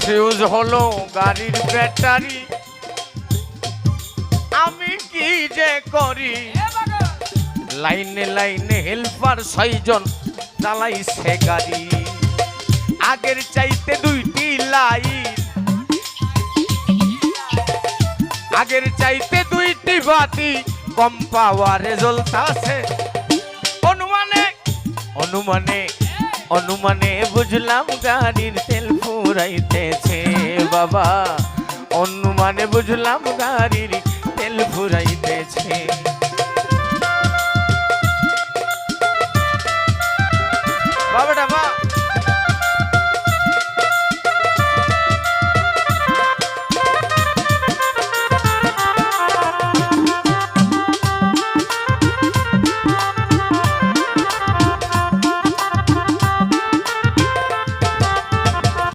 Fuse হলো গাড়ির battery, আমি কি যে করি। লাইনে লাইনে হেল্পার 6 জন চালাইছে গাড়ি, আগের চাইতে 2টি লাইট, আগের চাইতে 2টি বাতি কম পাওয়ারে জ্বলতাছে। অনুমানে অনুমানে অনুমানে বুঝলাম গাড়ির তেল ফুরাইতেছে বাবা, অনুমানে বুঝলাম গাড়ির তেল ফুরাইতেছে।